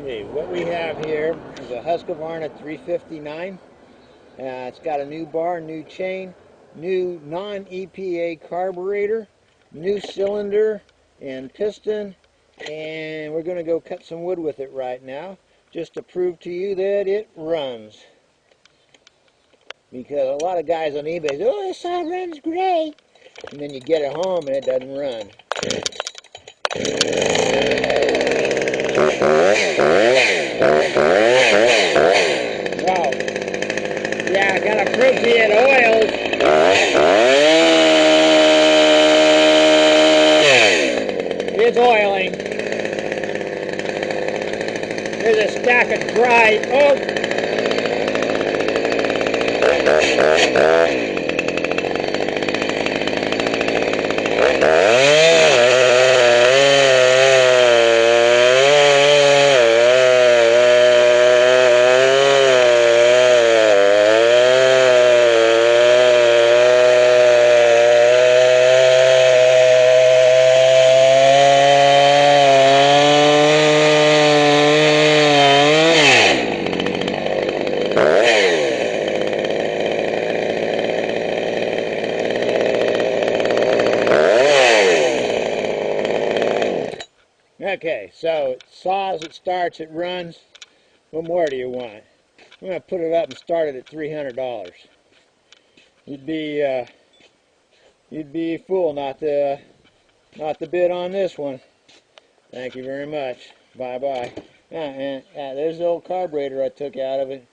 Okay, what we have here is a Husqvarna 359. It's got a new bar, new chain, new non-EPA carburetor, new cylinder and piston, and we're going to go cut some wood with it right now just to prove to you that it runs. Because a lot of guys on eBay say, oh, this saw runs great, and then you get it home and it doesn't run. Wow. Yeah, I gotta prove to you it oils. It's oiling. There's a stack of dry. Oh! Okay, so it saws, it starts, it runs. What more do you want? I'm going to put it up and start it at $300. You'd be a fool not to bid on this one. Thank you very much. Bye bye. And there's the old carburetor I took out of it.